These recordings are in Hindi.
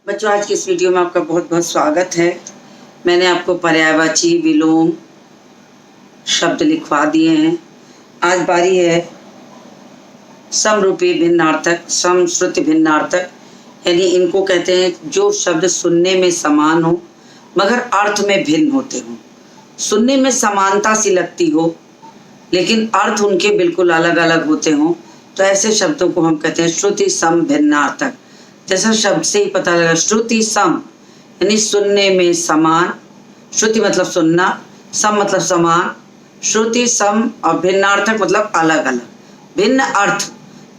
बच्चों, आज की इस वीडियो में आपका बहुत बहुत स्वागत है। मैंने आपको पर्यायवाची विलोम शब्द लिखवा दिए हैं। आज बारी है समरूपी भिन्नार्थक, समश्रुति भिन्नार्थक, यानी इनको कहते हैं जो शब्द सुनने में समान हो मगर अर्थ में भिन्न होते हों। सुनने में समानता सी लगती हो लेकिन अर्थ उनके बिल्कुल अलग अलग होते हों, तो ऐसे शब्दों को हम कहते हैं श्रुति सम भिन्नार्थक। जैसा शब्द से ही पता लगा, श्रुति सम यानी सुनने में समान, श्रुति मतलब सुनना, सम मतलब समान, श्रुति सम, और भिन्नार्थक मतलब अलग अलग, भिन्न अर्थ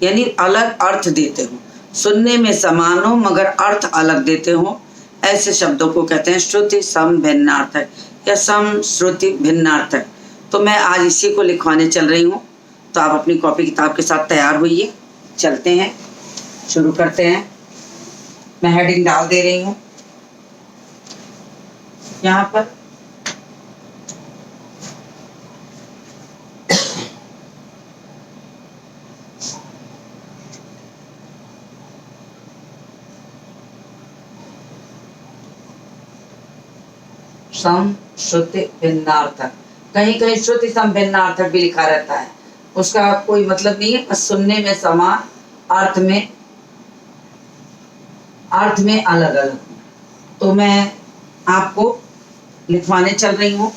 यानी अलग अर्थ देते हो, सुनने में समान हो मगर अर्थ अलग देते हो, ऐसे शब्दों को कहते हैं श्रुति सम भिन्नार्थक या सम श्रुति भिन्नार्थक। तो मैं आज इसी को लिखवाने चल रही हूँ, तो आप अपनी कॉपी किताब के साथ तैयार होइए। चलते हैं, शुरू करते हैं। मैं हेडिंग डाल दे रही हूँ यहाँ पर। सम श्रुति भिन्नार्थक, कहीं कहीं श्रुति सम भिन्नार्थक भी लिखा रहता है, उसका कोई मतलब नहीं है, बस सुनने में समान, अर्थ में अलग अलग। तो मैं आपको लिखवाने चल रही हूँ।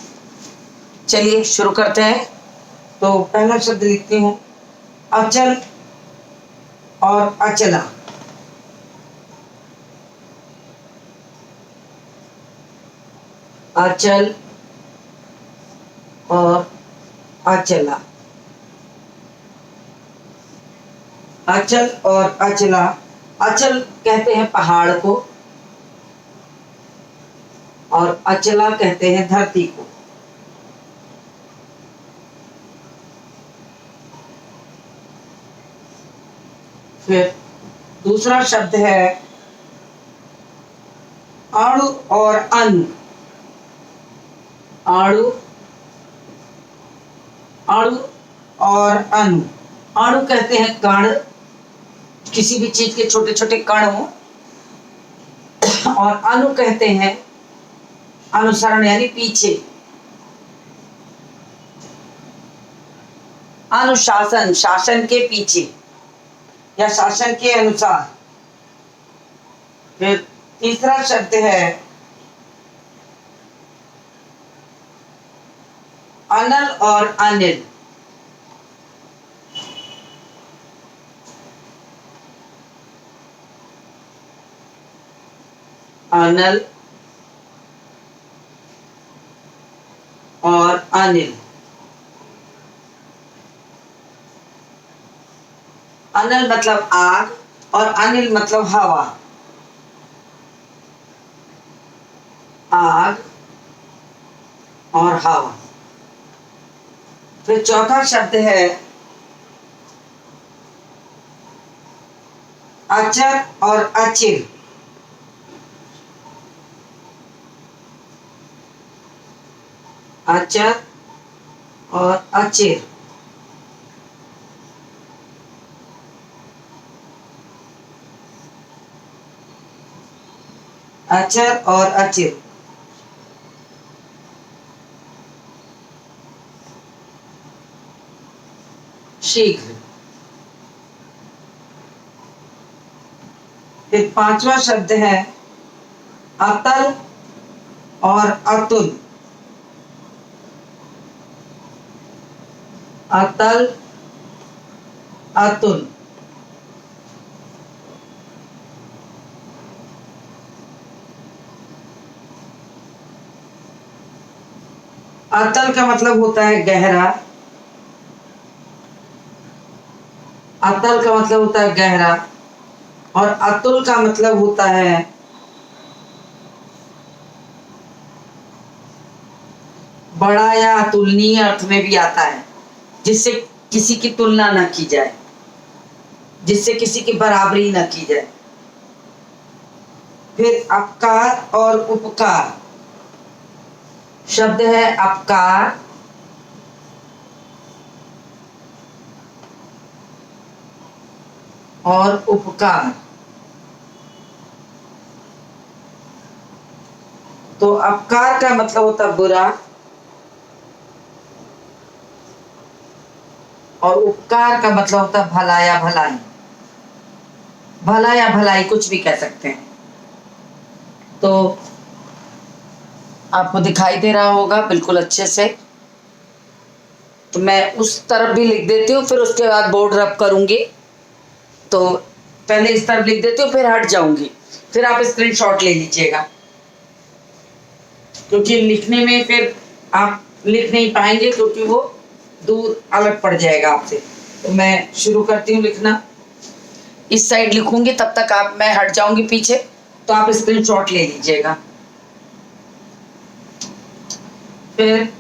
चलिए शुरू करते हैं। तो पहला शब्द लिखती हूँ, अचल और अचला। अचल और अचला, अचल और अचला। अचल कहते हैं पहाड़ को और अचला कहते हैं धरती को। फिर दूसरा शब्द है अणु और अनु। अणु, अणु और अनु। अणु कहते हैं कण, किसी भी चीज के छोटे छोटे कण हो, और अनु कहते हैं अनुसरण यानी पीछे, अनुशासन, शासन के पीछे या शासन के अनुसार। फिर तीसरा शब्द है अनल और अनिल। अनल और अनिल। अनल मतलब आग और अनिल मतलब हवा। आग और हवा। फिर चौथा शब्द है अचर और अचिर। अचर और अचिर। अचर और अचिर। शीघ्र। फिर पांचवा शब्द है अतल और अतुल। अतल, अतुल। अतल का मतलब होता है गहरा। अतल का मतलब होता है गहरा, और अतुल का मतलब होता है बड़ा या अतुलनीय अर्थ में भी आता है, जिससे किसी की तुलना न की जाए, जिससे किसी की बराबरी न की जाए। फिर अपकार और उपकार। शब्द है अपकार और उपकार। तो अपकार का मतलब होता है बुरा, और उपकार का मतलब होता है भला या भलाई। भला या भलाई कुछ भी कह सकते हैं। तो आपको दिखाई दे रहा होगा बिल्कुल अच्छे से। तो मैं उस तरफ भी लिख देती हूँ, फिर उसके बाद बोर्ड रब करूंगी। तो पहले इस तरफ लिख देती हूँ, फिर हट जाऊंगी, फिर आप स्क्रीनशॉट ले लीजिएगा, क्योंकि लिखने में फिर आप लिख नहीं पाएंगे, क्योंकि वो दूर अलग पड़ जाएगा आपसे। तो मैं शुरू करती हूँ लिखना। इस साइड लिखूंगी, तब तक आप, मैं हट जाऊंगी पीछे, तो आप स्क्रीनशॉट ले लीजिएगा। फिर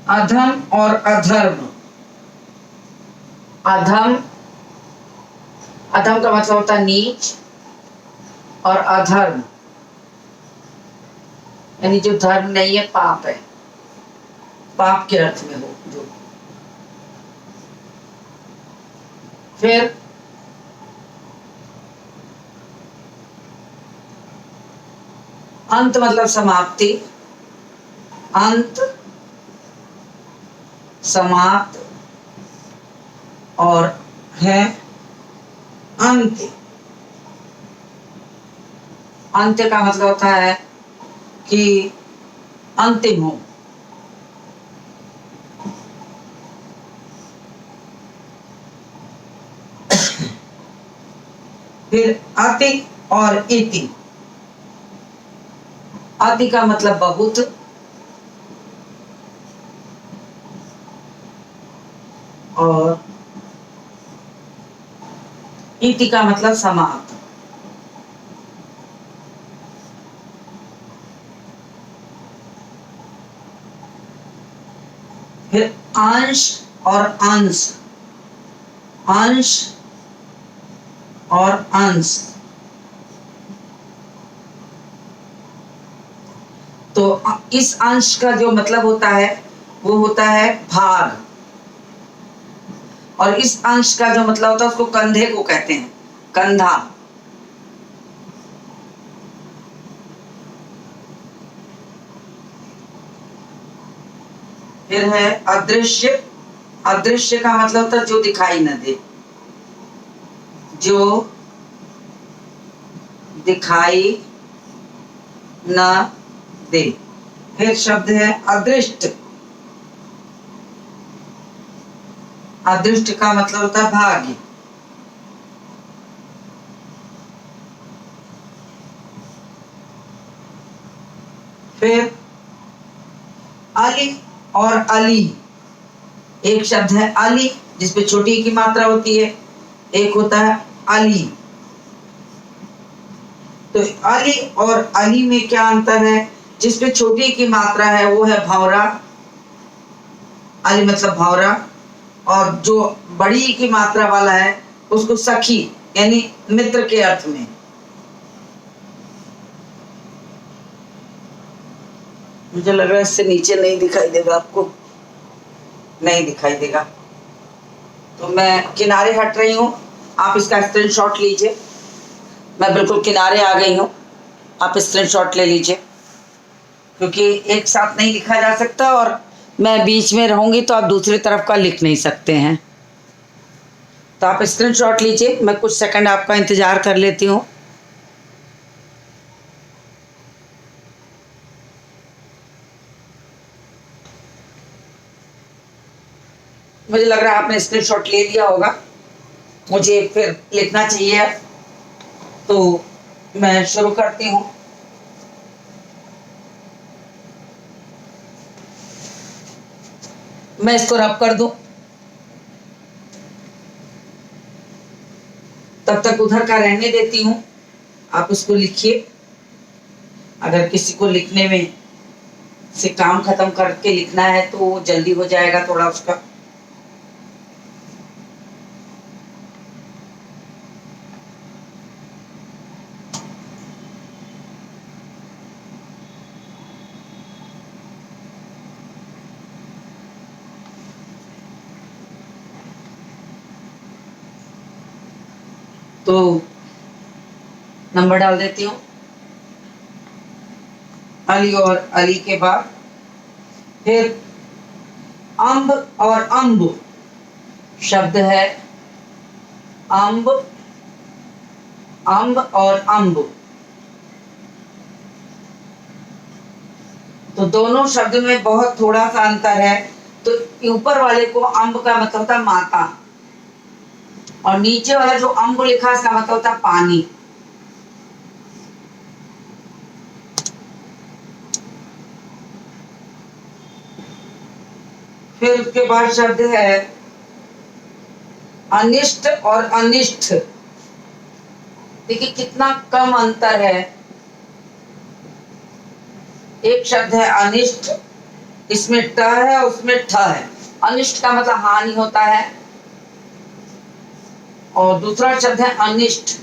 अधम और अधर्म। अधम, अधम का मतलब होता है नीच, और अधर्म यानी जो धर्म नहीं है, पाप है, पाप के अर्थ में हो जो। फिर अंत मतलब समाप्ति, अंत, समाप्त, और है अंत्य। अंत्य का मतलब होता है कि अंतिम हो। फिर अति और इति। अति का मतलब बहुत, और इति का मतलब समाप्त। फिर अंश और अंश, अंश और अंश। तो इस अंश का जो मतलब होता है वो होता है भाग, और इस अंश का जो मतलब होता है उसको कंधे को कहते हैं, कंधा। फिर है अदृश्य। अदृश्य का मतलब होता है जो दिखाई न दे, जो दिखाई न दे। फिर शब्द है अदृष्ट। अदृष्ट का मतलब होता है भाग्य। फिर अली और अली। एक शब्द है अली जिसपे छोटी की मात्रा होती है, एक होता है अली। तो अली और अली में क्या अंतर है? जिसपे छोटी की मात्रा है वो है भंवरा, अली मतलब भंवरा, और जो बड़ी की मात्रा वाला है उसको सखी यानी मित्र के अर्थ में। मुझे लग रहा है इससे नीचे नहीं दिखाई देगा आपको, नहीं दिखाई देगा, तो मैं किनारे हट रही हूँ। आप इसका स्क्रीनशॉट लीजिए। मैं बिल्कुल किनारे आ गई हूँ, आप स्क्रीनशॉट ले लीजिए, क्योंकि एक साथ नहीं लिखा जा सकता, और मैं बीच में रहूंगी तो आप दूसरी तरफ का लिख नहीं सकते हैं। तो आप स्क्रीनशॉट लीजिए, मैं कुछ सेकंड आपका इंतजार कर लेती हूँ। मुझे लग रहा है आपने स्क्रीनशॉट ले लिया होगा, मुझे फिर लिखना चाहिए, तो मैं शुरू करती हूँ। मैं इसको रब कर दूं, तब तक उधर का रहने देती हूँ, आप उसको लिखिए। अगर किसी को लिखने में से काम खत्म करके लिखना है तो वो जल्दी हो जाएगा थोड़ा उसका। तो नंबर डाल देती हूँ। अली और अली के बाद फिर अम्ब और अम्ब शब्द है। अम्ब, अम्ब और अम्ब, तो दोनों शब्द में बहुत थोड़ा सा अंतर है। तो ऊपर वाले को अम्ब का मतलब होता माता, और नीचे वाला जो अम्ब लिखा इसका मतलब होता पानी। फिर उसके बाद शब्द है अनिष्ट और अनिष्ट। देखिए कितना कम अंतर है। एक शब्द है अनिष्ट, इसमें ट है उसमें ठ है। अनिष्ट का मतलब हानि होता है। और दूसरा शब्द है अनिष्ट,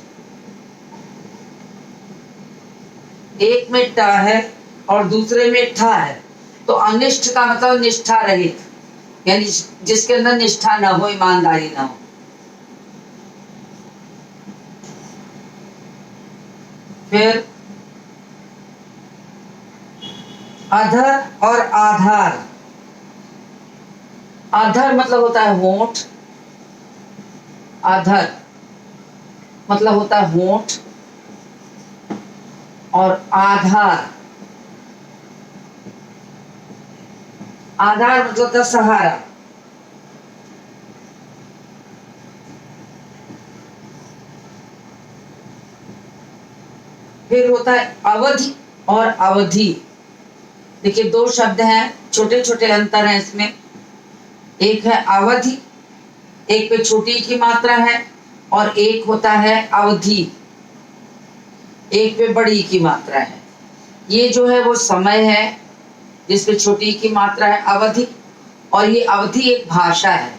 एक में ट है और दूसरे में ठ है। तो अनिष्ट का मतलब निष्ठा रहित, यानी जिसके अंदर निष्ठा ना हो, ईमानदारी ना हो। फिर अधर और आधार। अधर मतलब होता है होंठ, अधर मतलब होता है होंठ, और आधार, आधार मतलब होता है सहारा। फिर होता है अवधि और अवधि। देखिए दो शब्द हैं, छोटे छोटे अंतर हैं इसमें। एक है अवधि, एक पे छोटी की मात्रा है, और एक होता है अवधि, एक पे बड़ी की मात्रा है। ये जो है वो समय है जिसपे छोटी की मात्रा है अवधि, और ये अवधि एक भाषा है,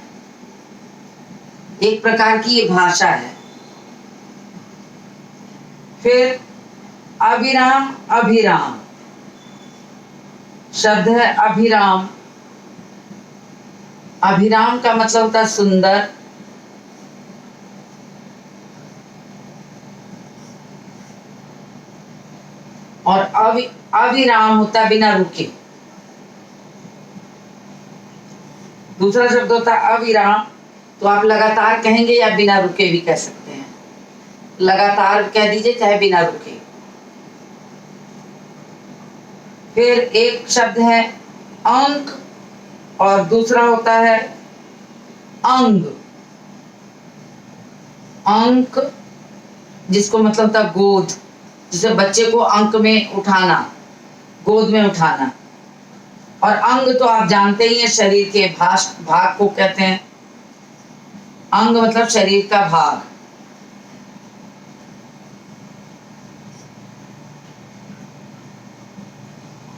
एक प्रकार की ये भाषा है। फिर अविराम अभिराम शब्द है। अभिराम, अभिराम का मतलब होता है सुंदर, और अविराम होता है बिना रुके। दूसरा शब्द होता है अविराम, तो आप लगातार कहेंगे या बिना रुके भी कह सकते हैं। लगातार कह दीजिए चाहे बिना रुके। फिर एक शब्द है अंक और दूसरा होता है अंग। अंक जिसको मतलब होता है गोद, जिसे बच्चे को अंक में उठाना, गोद में उठाना। और अंग तो आप जानते ही हैं, शरीर के भाग को कहते हैं। अंग मतलब शरीर का भाग।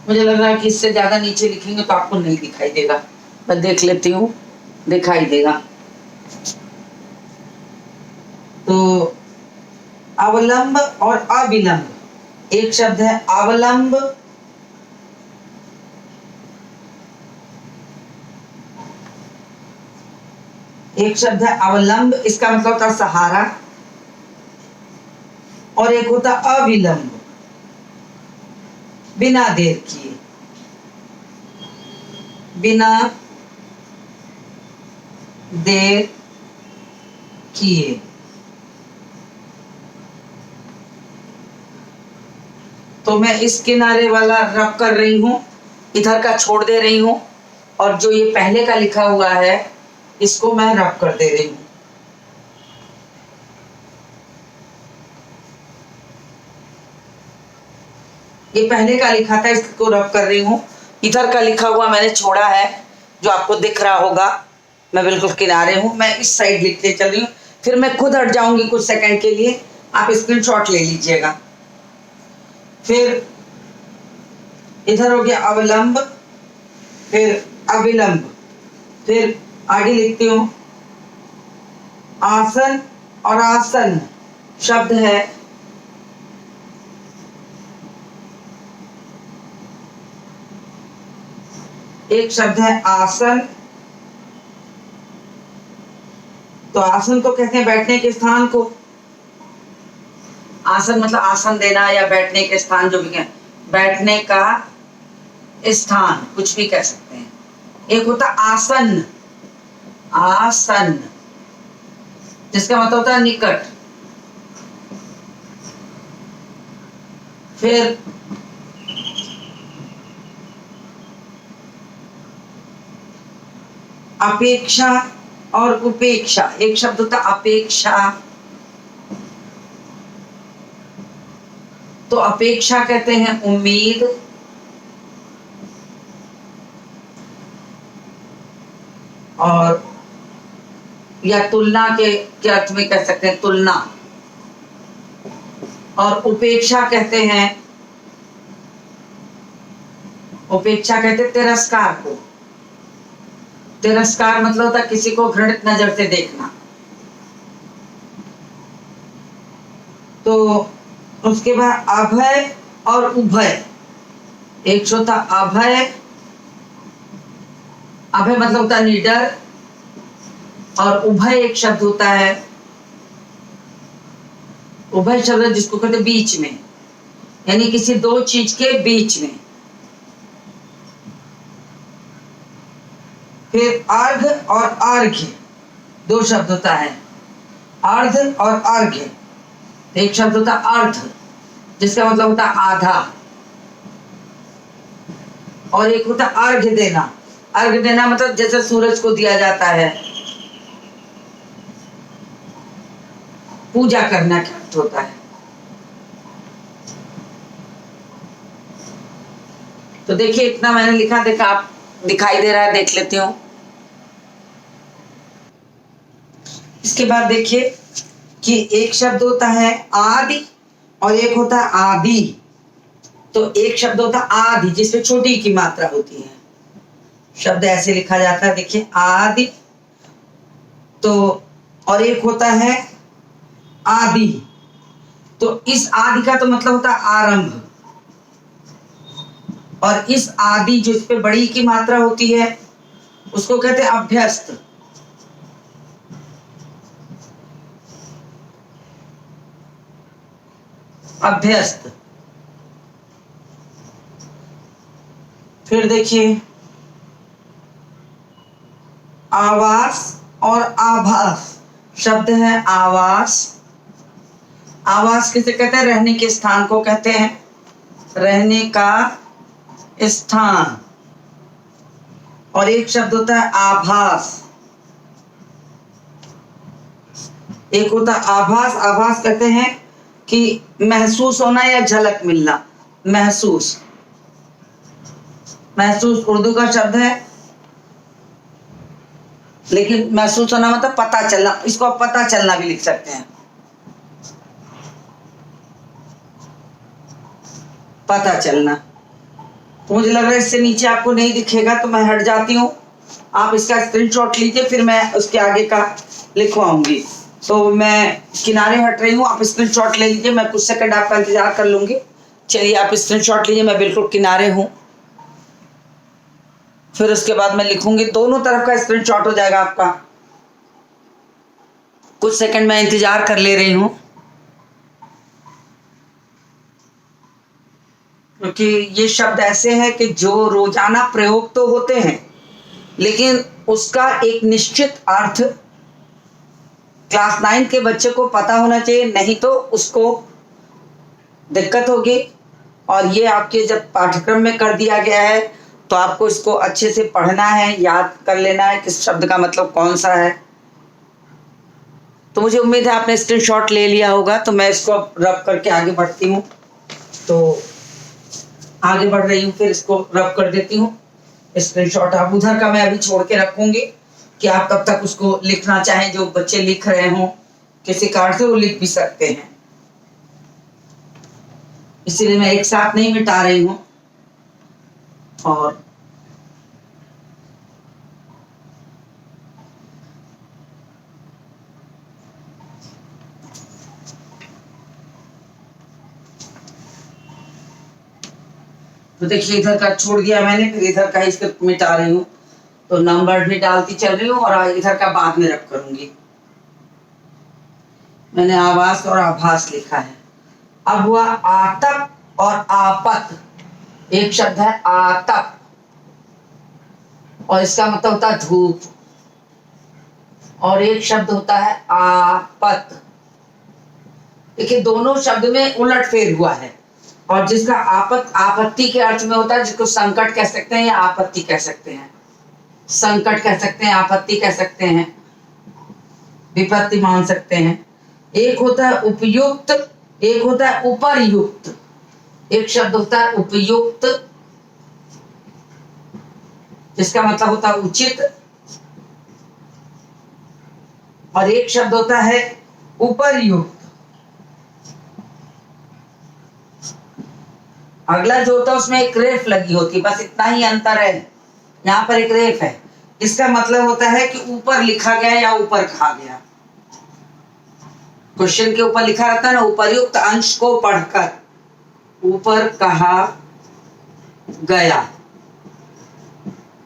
मुझे लग रहा है कि इससे ज्यादा नीचे लिखेंगे तो आपको नहीं दिखाई देगा। मैं देख लेती हूँ, दिखाई देगा। तो अवलंब और अविलंब, एक शब्द है अवलंब, एक शब्द है अवलंब, इसका मतलब होता है सहारा, और एक होता है अविलंब, बिना देर किए, बिना देर किए। तो मैं इस किनारे वाला रब कर रही हूं, इधर का छोड़ दे रही हूं, और जो ये पहले का लिखा हुआ है इसको मैं रब कर दे रही हूं। ये पहले का लिखा था, इसको रब कर रही हूं। इधर का लिखा हुआ मैंने छोड़ा है, जो आपको दिख रहा होगा। मैं बिल्कुल किनारे हूं, मैं इस साइड लिखते चल रही हूँ। फिर मैं खुद हट जाऊंगी कुछ सेकंड के लिए, आप स्क्रीनशॉट ले लीजिएगा। फिर इधर हो गया अवलंब, फिर अविलंब, फिर आगे लिखती हूं आसन और आसन शब्द है। एक शब्द है आसन, तो आसन तो कहते हैं बैठने के स्थान को। आसन मतलब आसन देना या बैठने के स्थान, जो भी कहें, बैठने का स्थान कुछ भी कह सकते हैं। एक होता आसन, आसन जिसका मतलब होता है निकट। फिर अपेक्षा और उपेक्षा। एक शब्द होता अपेक्षा, तो अपेक्षा कहते हैं उम्मीद, और या तुलना के अर्थ में कह सकते हैं तुलना। और उपेक्षा कहते हैं, उपेक्षा कहते हैं तिरस्कार को। तिरस्कार मतलब होता है किसी को घृणित नजर से देखना। तो उसके बाद अभय और उभय। एक होता अभय, अभय मतलब होता है निडर, और उभय एक शब्द होता है, उभय शब्द जिसको कहते हैं बीच में, यानी किसी दो चीज के बीच में। फिर अर्घ और अर्घ्य, दो शब्द होता है, अर्ध और अर्घ्य। एक शब्द होता है अर्ध जिसका मतलब होता है आधा, और एक होता है अर्घ्य देना। अर्घ्य देना मतलब जैसे सूरज को दिया जाता है, पूजा करना का अर्थ होता है। तो देखिए इतना मैंने लिखा, देखा आप दिखाई दे रहा है, देख लेती हूँ। इसके बाद देखिए कि एक शब्द होता है आदि और एक होता है आदि। तो एक शब्द होता है आदि जिसमें छोटी की मात्रा होती है, शब्द ऐसे लिखा जाता है, देखिए आदि। तो और एक होता है आदि, तो इस आदि का तो मतलब होता है आरंभ, और इस आदि जिस पे बड़ी की मात्रा होती है उसको कहते हैं अभ्यस्त। अभ्यस्त। फिर देखिए आवास और आभास। शब्द है आवास। आवास किसे कहते हैं? रहने के स्थान को कहते हैं, रहने का स्थान। और एक शब्द होता है आभास, एक होता है आभास। आभास कहते हैं कि महसूस होना या झलक मिलना। महसूस, महसूस उर्दू का शब्द है, लेकिन महसूस होना मतलब पता चलना। इसको आप पता चलना भी लिख सकते हैं, पता चलना। तो मुझे लग रहा है इससे नीचे आपको नहीं दिखेगा, तो मैं हट जाती हूँ। आप इसका स्क्रीनशॉट लीजिए, फिर मैं उसके आगे का लिखवाऊंगी। तो मैं किनारे हट रही हूँ, आप स्क्रीनशॉट ले लीजिए, मैं कुछ सेकंड आपका इंतजार कर लूंगी। चलिए आप स्क्रीनशॉट लीजिए, मैं बिल्कुल किनारे हूँ। फिर उसके बाद मैं लिखूंगी, दोनों तरफ का स्क्रीनशॉट हो जाएगा आपका। कुछ सेकंड मैं इंतजार कर ले रही हूँ, क्योंकि ये शब्द ऐसे हैं कि जो रोजाना प्रयोग तो होते हैं, लेकिन उसका एक निश्चित अर्थ क्लास 9 के बच्चे को पता होना चाहिए, नहीं तो उसको दिक्कत होगी। और ये आपके जब पाठ्यक्रम में कर दिया गया है तो आपको इसको अच्छे से पढ़ना है, याद कर लेना है किस शब्द का मतलब कौन सा है। तो मुझे उम्मीद है आपने स्क्रीनशॉट ले लिया होगा। तो मैं इसको रब करके आगे बढ़ती हूँ, तो आगे बढ़ रही हूँ, फिर इसको रब कर देती हूँ। स्क्रीनशॉट आप उधर का मैं अभी छोड़ के रखूंगी कि आप तब तक उसको लिखना चाहें। जो बच्चे लिख रहे हों किसी कारण से, वो लिख भी सकते हैं, इसीलिए मैं एक साथ नहीं मिटा रही हूँ। और तो देखिए इधर का छोड़ दिया मैंने, फिर इधर का ही स्क्रिप्ट मिटा रही हूँ। तो नंबर भी डालती चल रही हूँ और इधर का बाद में रब करूंगी। मैंने आवास और आभास लिखा है। अब हुआ आतप और आपत। एक शब्द है आतप और इसका मतलब होता है धूप, और एक शब्द होता है आपत। देखिए दोनों शब्द में उलटफेर हुआ है, और जिसका आपत आपत्ति के अर्थ में होता है, जिसको संकट कह सकते हैं या आपत्ति कह सकते हैं। संकट कह सकते हैं, आपत्ति कह सकते हैं, विपत्ति मान सकते हैं। एक होता है उपयुक्त, एक होता है उपर्युक्त। एक शब्द होता है उपयुक्त, जिसका मतलब होता है उचित, और एक शब्द होता है उपर्युक्त। अगला जो होता है उसमें एक रेफ लगी होती है, बस इतना ही अंतर है। यहाँ पर एक रेफ है, इसका मतलब होता है कि ऊपर लिखा गया या ऊपर कहा गया। क्वेश्चन के ऊपर लिखा रहता है ना, उपर्युक्त अंश को पढ़कर ऊपर कहा गया,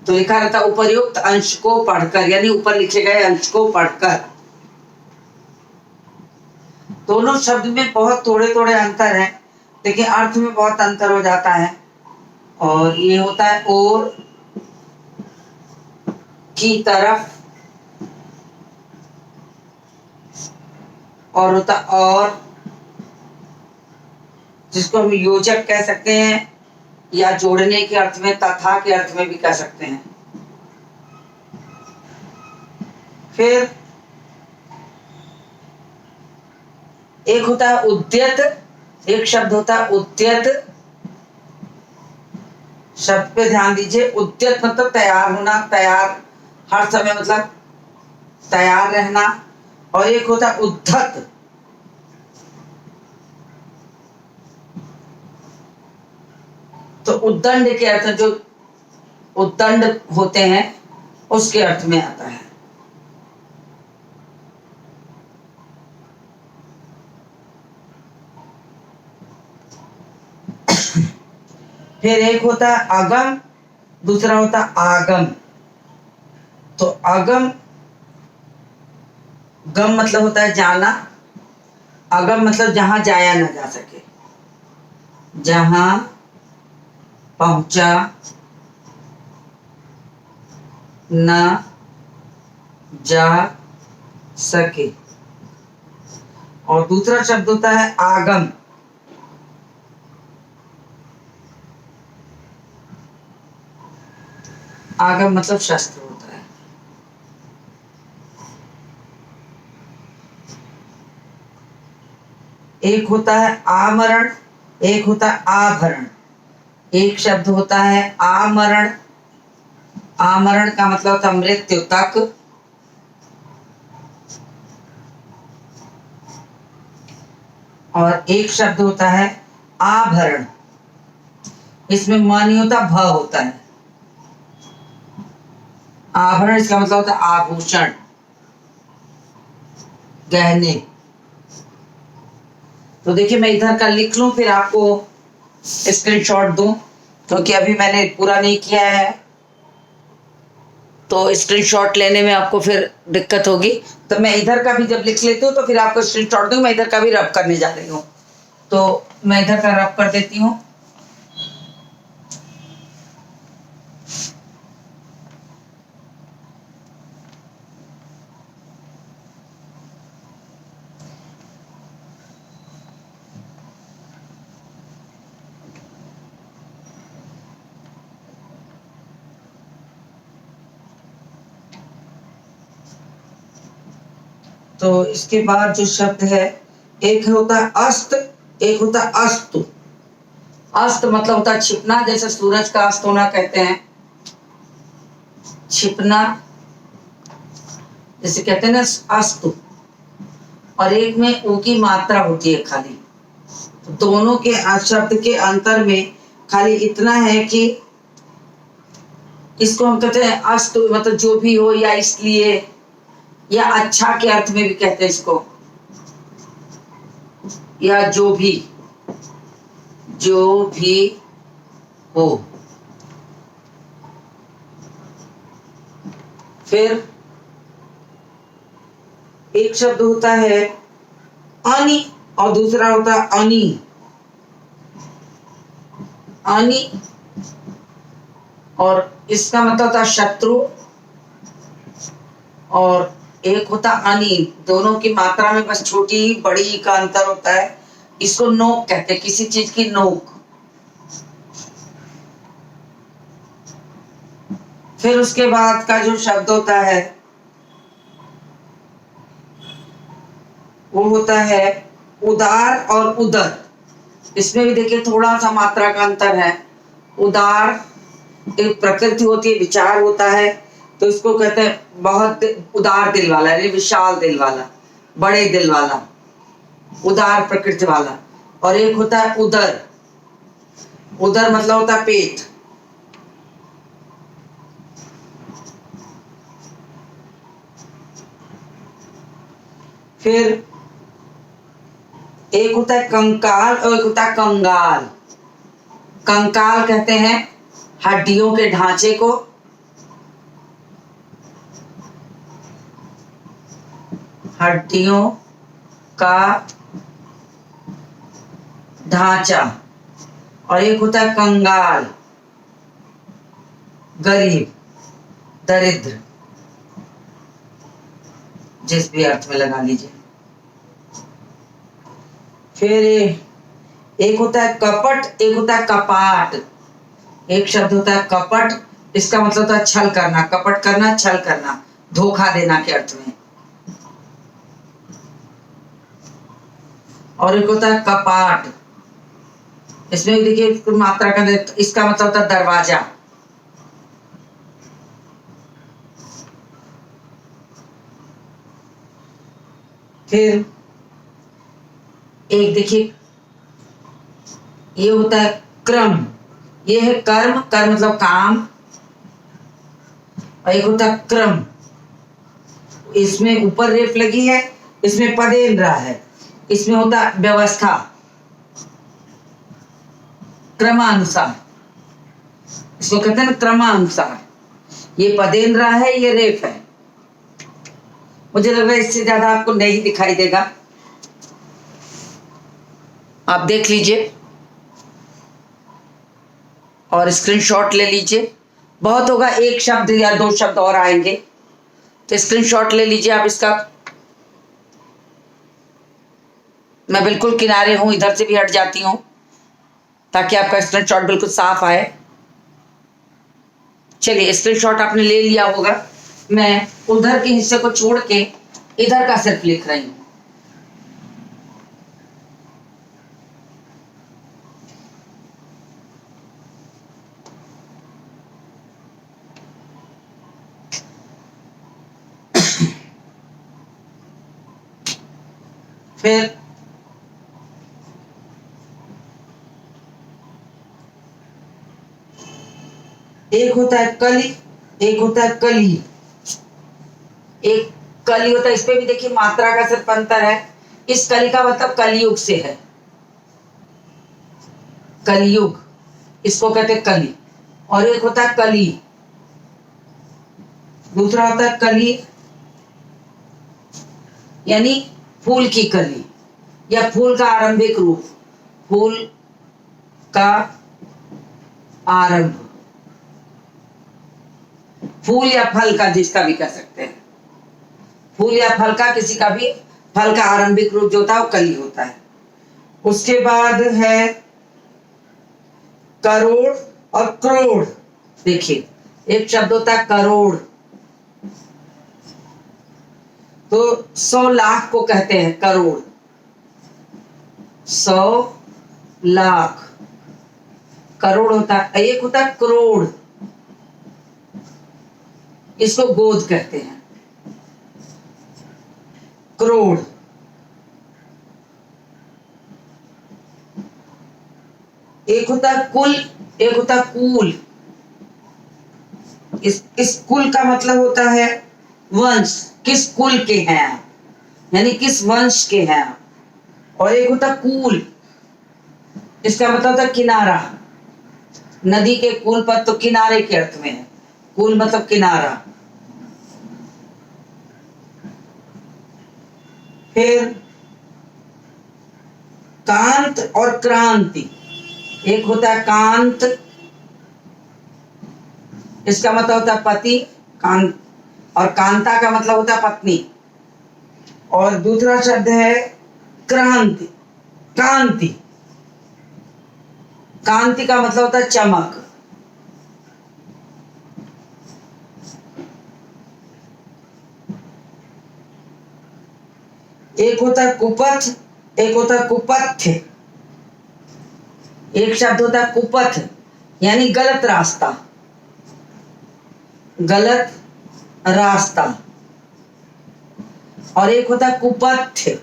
तो लिखा रहता है उपर्युक्त अंश को पढ़कर, यानी ऊपर लिखे गए अंश को पढ़कर। दोनों शब्द में बहुत थोड़े थोड़े अंतर हैं, लेकिन अर्थ में बहुत अंतर हो जाता है। और ये होता है और की तरफ, और होता और, जिसको हम योजक कह सकते हैं या जोड़ने के अर्थ में, तथा के अर्थ में भी कह सकते हैं। फिर एक होता है उद्यत, एक शब्द होता है उद्यत। शब्द पे ध्यान दीजिए, उद्यत मतलब तैयार होना, तैयार हर समय मतलब तैयार रहना। और एक होता है उद्धत, तो उद्दंड के अर्थ, जो उद्दंड होते हैं उसके अर्थ में आता है। फिर एक होता है अगम, दूसरा होता है आगम। तो अगम, गम मतलब होता है जाना, अगम मतलब जहां जाया ना जा सके, जहां पहुंचा ना जा सके। और दूसरा शब्द होता है आगम। आगम मतलब शस्त्र होता है। एक होता है आमरण, एक होता है आभरण। एक शब्द होता है आमरण, आमरण का मतलब होता है मृत्यु तक। और एक शब्द होता है आभरण, इसमें म नहीं होता, भ होता है। आभरण इसका मतलब होता है आभूषण, गहने। तो देखिए मैं इधर का लिख लूं, फिर आपको स्क्रीनशॉट दूं, क्योंकि अभी मैंने पूरा नहीं किया है, तो स्क्रीनशॉट लेने में आपको फिर दिक्कत होगी। तो मैं इधर का भी जब लिख लेती हूँ तो फिर आपको स्क्रीनशॉट दूं। मैं इधर का भी रब करने जा रही हूँ, तो मैं इधर का रब कर देती हूँ। तो इसके बाद जो शब्द है, एक होता है अस्त, एक होता है अस्तु। अस्त मतलब होता है छिपना, जैसे सूरज का अस्त होना कहते हैं, छिपना जैसे कहते हैं ना अस्तु। और एक में ऊ की मात्रा होती है खाली। तो दोनों के शब्द के अंतर में खाली इतना है कि इसको हम कहते हैं अस्तु, मतलब जो भी हो, या इसलिए, या अच्छा के अर्थ में भी कहते हैं इसको, या जो भी हो। फिर एक शब्द होता है अनि और दूसरा होता है अनि। अनि, और इसका मतलब होता है शत्रु, और एक होता अनि। दोनों की मात्रा में बस छोटी बड़ी का अंतर होता है। इसको नोक कहते हैं, किसी चीज की नोक। फिर उसके बाद का जो शब्द होता है वो होता है उदार और उदर। इसमें भी देखिए थोड़ा सा मात्रा का अंतर है। उदार एक प्रकृति होती है, विचार होता है, तो इसको कहते हैं बहुत उदार दिल वाला, यानी विशाल दिल वाला, बड़े दिल वाला, उदार प्रकृति वाला। और एक होता है उदर। उदर मतलब होता है पेट। फिर एक होता है कंकाल और एक होता है कंगाल। कंकाल कहते हैं हड्डियों के ढांचे को, हड्डियों का ढांचा। और एक होता है कंगाल, गरीब, दरिद्र, जिस भी अर्थ में लगा लीजिए। फिर एक होता है कपट, एक होता है कपाट। एक शब्द होता है कपट, इसका मतलब होता है छल करना, कपट करना, छल करना, धोखा देना के अर्थ में। और एक होता है कपाट, इसमें देखिए मात्रा का, इसका मतलब होता है दरवाजा। फिर एक देखिए ये होता है क्रम, ये है कर्म, कर्म मतलब काम। और एक होता है क्रम, इसमें ऊपर रेफ लगी है, इसमें पदेन्द्रा है, इसमें होता है व्यवस्था, क्रमानुसार। इसको कहते हैं क्रमानुसार। ये पदेन्द्रा है, ये रेफ है। मुझे लग रहा है इससे ज्यादा आपको नहीं दिखाई देगा, आप देख लीजिए और स्क्रीनशॉट ले लीजिए। बहुत होगा, एक शब्द या दो शब्द और आएंगे, तो स्क्रीनशॉट ले लीजिए आप इसका। मैं बिल्कुल किनारे हूं, इधर से भी हट जाती हूं ताकि आपका स्क्रीनशॉट बिल्कुल साफ आए। चलिए, स्क्रीनशॉट आपने ले लिया होगा। मैं उधर के हिस्से को छोड़ के इधर का सिर्फ लिख रही हूं। फिर एक होता है कली, एक होता है कली। एक कली होता है, इस पे भी देखिए मात्रा का सिर्फ अंतर है। इस कली का मतलब कलयुग से है, कलयुग, इसको कहते हैं कली। और एक होता है कली, दूसरा होता है कली यानी फूल की कली या फूल का आरंभिक रूप, फूल का आरंभ, फूल या फल का, जिसका भी कह सकते हैं। फूल या फल का, किसी का भी फल का आरंभिक रूप जो होता है वो कली होता है। उसके बाद है करोड़ और करोड़। देखिए, एक शब्द होता है करोड़, तो 100 लाख को कहते हैं करोड़, 100 लाख करोड़ होता है। एक होता है करोड़, इसको गोद कहते हैं, करोड़। एक होता है कुल, एक होता है कूल। इस कुल का मतलब होता है वंश, किस कुल के हैं आप, यानी किस वंश के हैं आप। और एक होता है कूल, इसका मतलब होता है किनारा, नदी के कूल पर, तो किनारे के अर्थ में है, कूल मतलब किनारा। फिर कांत और क्रांति। एक होता है कांत, इसका मतलब होता है पति, कांत, और कांता का मतलब होता है पत्नी। और दूसरा शब्द है क्रांति, कांति, कांति का मतलब होता है चमक। एक होता है कुपथ, एक होता है कुपथ्य। एक शब्द होता है कुपथ यानी गलत रास्ता, गलत रास्ता, और एक होता है कुपथ्य।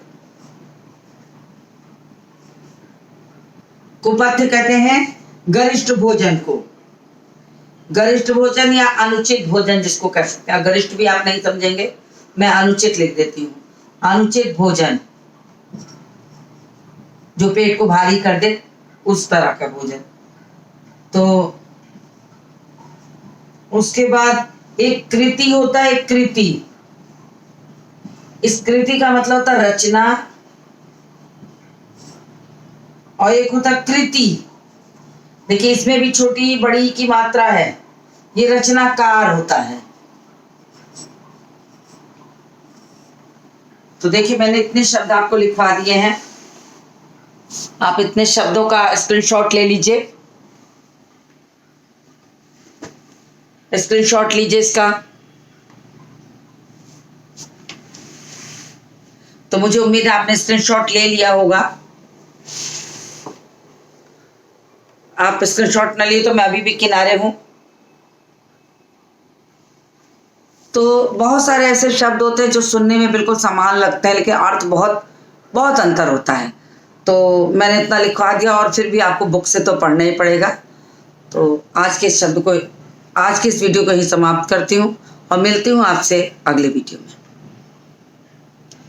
कुपथ्य कहते हैं गरिष्ठ भोजन को, गरिष्ठ भोजन या अनुचित भोजन जिसको कह सकते हैं। गरिष्ठ भी आप नहीं समझेंगे, मैं अनुचित लिख देती हूँ। अनुचित भोजन जो पेट को भारी कर दे, उस तरह का भोजन। तो उसके बाद एक कृति होता है, एक कृति। इस कृति का मतलब होता है रचना, और एक होता है कृति। देखिए इसमें भी छोटी बड़ी की मात्रा है, ये रचनाकार होता है। तो देखिए मैंने इतने शब्द आपको लिखवा दिए हैं, आप इतने शब्दों का स्क्रीनशॉट ले लीजिए, स्क्रीनशॉट लीजिए इसका। तो मुझे उम्मीद है आपने स्क्रीनशॉट ले लिया होगा। आप स्क्रीनशॉट न लिए तो मैं अभी भी किनारे हूं। तो बहुत सारे ऐसे शब्द होते हैं जो सुनने में बिल्कुल समान लगते हैं, लेकिन अर्थ बहुत बहुत अंतर होता है। तो मैंने इतना लिखवा दिया, और फिर भी आपको बुक से तो पढ़ना ही पड़ेगा। तो आज के इस वीडियो को ही समाप्त करती हूँ और मिलती हूँ आपसे अगले वीडियो में।